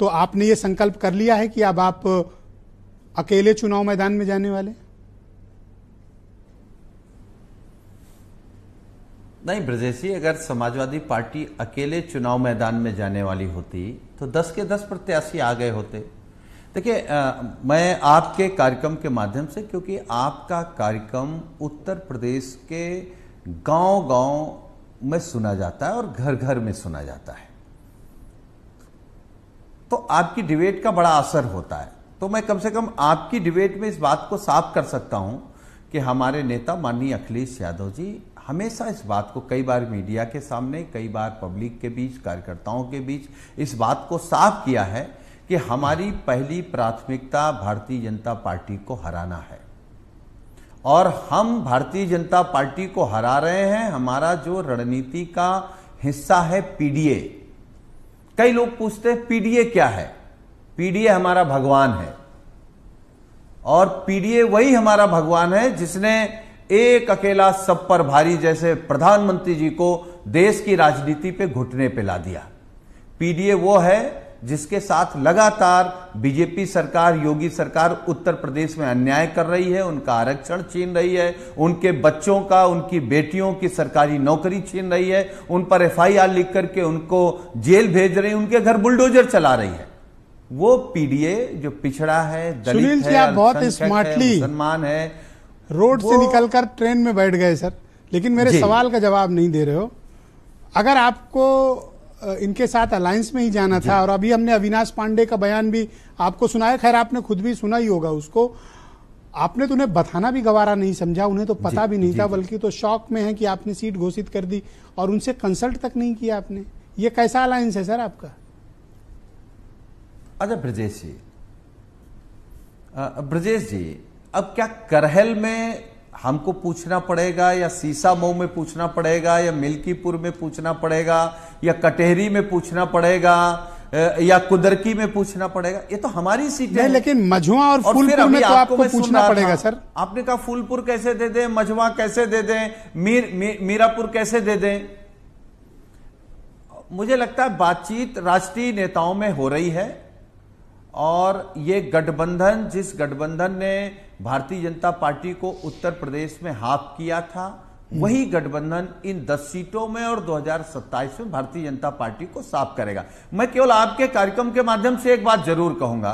तो आपने ये संकल्प कर लिया है कि अब आप अकेले चुनाव मैदान में जाने वाले? नहीं ब्रजेश जी, अगर समाजवादी पार्टी अकेले चुनाव मैदान में जाने वाली होती तो 10 के 10 प्रत्याशी आ गए होते। देखिए, मैं आपके कार्यक्रम के माध्यम से, क्योंकि आपका कार्यक्रम उत्तर प्रदेश के गांव-गांव में सुना जाता है और घर घर में सुना जाता है, तो आपकी डिबेट का बड़ा असर होता है। तो मैं कम से कम आपकी डिबेट में इस बात को साफ कर सकता हूं कि हमारे नेता माननीय अखिलेश यादव जी हमेशा इस बात को कई बार मीडिया के सामने, कई बार पब्लिक के बीच, कार्यकर्ताओं के बीच इस बात को साफ किया है कि हमारी पहली प्राथमिकता भारतीय जनता पार्टी को हराना है और हम भारतीय जनता पार्टी को हरा रहे हैं। हमारा जो रणनीति का हिस्सा है पीडीए। कई लोग पूछते हैं पीडीए क्या है? पीडीए हमारा भगवान है और पीडीए वही हमारा भगवान है जिसने एक अकेला सब पर भारी जैसे प्रधानमंत्री जी को देश की राजनीति पे घुटने पे ला दिया। पीडीए वो है जिसके साथ लगातार बीजेपी सरकार, योगी सरकार उत्तर प्रदेश में अन्याय कर रही है, उनका आरक्षण छीन रही है, उनके बच्चों का, उनकी बेटियों की सरकारी नौकरी छीन रही है, उन पर एफआईआर लिख करके उनको जेल भेज रही है, उनके घर बुलडोजर चला रही है। वो पीडीए जो पिछड़ा है, दलित है, आप बहुत स्मार्टली मुसलमान है, रोड से निकलकर ट्रेन में बैठ गए सर, लेकिन मेरे सवाल का जवाब नहीं दे रहे हो। अगर आपको इनके साथ अलायंस में ही जाना था, और अभी हमने अविनाश पांडे का बयान भी आपको सुनाया, खैर आपने खुद भी सुना ही होगा उसको, आपने तो उन्हें बताना भी गवारा नहीं समझा, उन्हें तो पता भी नहीं था, बल्कि तो शौक में है कि आपने सीट घोषित कर दी और उनसे कंसल्ट तक नहीं किया आपने। ये कैसा अलायंस है सर आपका? अच्छा ब्रजेश जी, अब क्या करहल में हमको पूछना पड़ेगा या सीसा मऊ में पूछना पड़ेगा या मिल्कीपुर में पूछना पड़ेगा या कटेहरी में पूछना पड़ेगा या कुदरकी में पूछना पड़ेगा? ये तो हमारी सीटें हैं। लेकिन मझुआ और फूलपुर में तो आपको पूछना पड़ेगा सर। आपने कहा फूलपुर कैसे दे दें, मझुआ कैसे दे दें, मीरापुर कैसे दे दें? मुझे लगता है बातचीत राष्ट्रीय नेताओं में हो रही है और ये गठबंधन, जिस गठबंधन ने भारतीय जनता पार्टी को उत्तर प्रदेश में हाफ किया था, वही गठबंधन इन 10 सीटों में और 2027 में भारतीय जनता पार्टी को साफ करेगा। मैं केवल आपके कार्यक्रम के माध्यम से एक बात जरूर कहूंगा,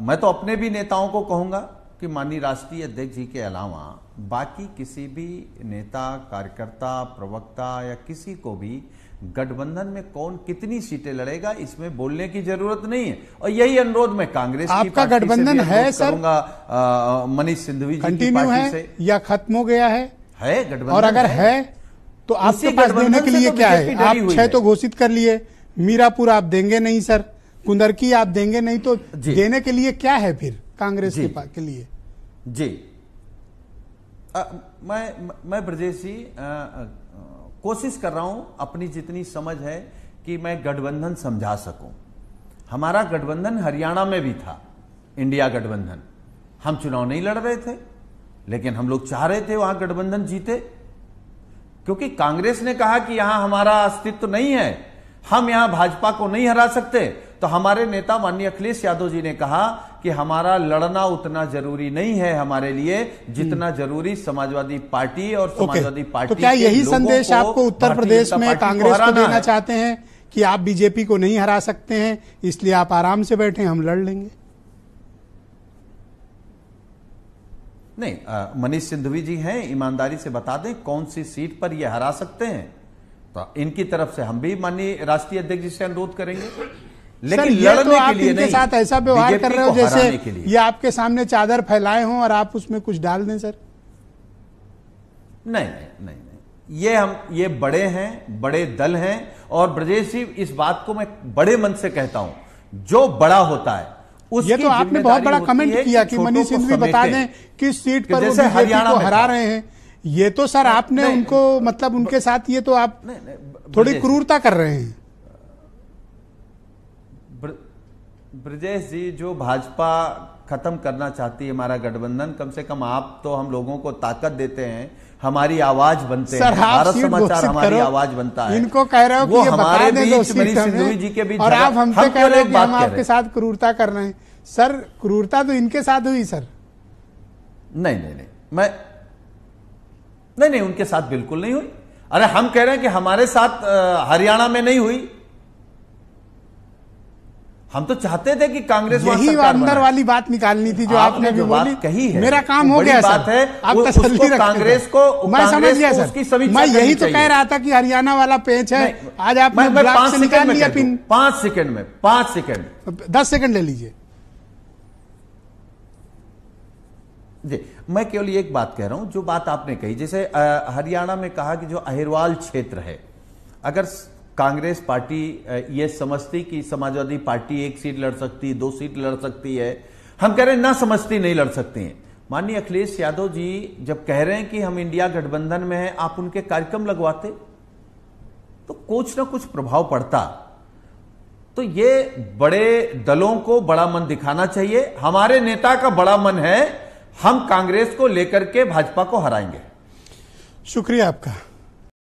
मैं तो अपने भी नेताओं को कहूंगा कि माननीय राष्ट्रीय अध्यक्ष जी के अलावा बाकी किसी भी नेता, कार्यकर्ता, प्रवक्ता या किसी को भी गठबंधन में कौन कितनी सीटें लड़ेगा इसमें बोलने की जरूरत नहीं है। और यही अनुरोध मैं कांग्रेस की आपका गठबंधन है सर, मनीष सिंधवी जी की पार्टी से, या खत्म हो गया है गठबंधन? और अगर है तो आपके पास देने के लिए क्या है? आप 6 तो घोषित कर लिए, मीरापुर आप देंगे नहीं सर, कुंदरकी आप देंगे नहीं, तो देने के लिए क्या है फिर कांग्रेस के लिए? जी मैं ब्रजेश जी कोशिश कर रहा हूं अपनी जितनी समझ है कि मैं गठबंधन समझा सकूं। हमारा गठबंधन हरियाणा में भी था, इंडिया गठबंधन। हम चुनाव नहीं लड़ रहे थे, लेकिन हम लोग चाह रहे थे वहां गठबंधन जीते, क्योंकि कांग्रेस ने कहा कि यहां हमारा अस्तित्व नहीं है, हम यहां भाजपा को नहीं हरा सकते। तो हमारे नेता माननीय अखिलेश यादव जी ने कहा कि हमारा लड़ना उतना जरूरी नहीं है हमारे लिए जितना जरूरी समाजवादी पार्टी और समाजवादी पार्टी। तो क्या यही संदेश आपको उत्तर प्रदेश में कांग्रेस को देना चाहते हैं कि आप बीजेपी को नहीं हरा सकते हैं, इसलिए आप आराम से बैठे, हम लड़ लेंगे? नहीं, मनीष सिंधवी जी हैं, ईमानदारी से बता दें कौन सी सीट पर ये हरा सकते हैं, तो इनकी तरफ से हम भी माननीय राष्ट्रीय अध्यक्ष जी से अनुरोध करेंगे। लेकिन लड़ने तो आप इनके साथ ऐसा व्यवहार कर रहे हो जैसे ये आपके सामने चादर फैलाए हों और आप उसमें कुछ डाल दें सर। नहीं, ये बड़े हैं, बड़े दल हैं, और ब्रजेश जी इस बात को मैं बड़े मन से कहता हूं, जो बड़ा होता है उसकी ये तो आपने बहुत बड़ा कमेंट किया कि मनीष सिंधवी बता दें किस सीट पर वो बीजेपी को हरा रहे हैं। ये तो सर आपने उनको, मतलब उनके साथ ये तो आप थोड़ी क्रूरता कर रहे हैं। ब्रजेश जी, जो भाजपा खत्म करना चाहती है हमारा गठबंधन, कम से कम आप तो हम लोगों को ताकत देते हैं, हमारी आवाज बनते हैं, भारत समाचार हमारी आवाज बनता है। इनको कह रहे हो कि ये हमारे बता दें बीच मनीष सिंधवी जी के बीच, और आप हमसे कह रहे हो कि हम बात आपके साथ क्रूरता कर रहे हैं। सर, क्रूरता तो इनके साथ हुई सर। नहीं, नहीं, उनके साथ बिल्कुल नहीं हुई। अरे हम कह रहे हैं कि हमारे साथ हरियाणा में नहीं हुई। हम तो चाहते थे कि कांग्रेस यही अंदर वाली बात निकालनी थी जो आपने भी बोली। कही है, मेरा काम हो गया बात है। आप तसल्ली रखें। कांग्रेस को मैं समझ गया सर। मैं यही तो कह रहा था कि हरियाणा वाला पेच है। आज आपने ब्लॉक से निकाल लिया पिन। 5 सेकंड में 5 सेकंड 10 सेकंड ले लीजिए जी। मैं केवल एक बात कह रहा हूं, जो बात आपने कही, जैसे हरियाणा में कहा कि जो अहिरवाल क्षेत्र है, अगर कांग्रेस पार्टी ये समझती कि समाजवादी पार्टी 1 सीट लड़ सकती, 2 सीट लड़ सकती है, हम कह रहे हैं ना समझती, नहीं लड़ सकती हैं। माननीय अखिलेश यादव जी जब कह रहे हैं कि हम इंडिया गठबंधन में हैं, आप उनके कार्यक्रम लगवाते तो कुछ ना कुछ प्रभाव पड़ता। तो ये बड़े दलों को बड़ा मन दिखाना चाहिए। हमारे नेता का बड़ा मन है, हम कांग्रेस को लेकर के भाजपा को हराएंगे। शुक्रिया आपका।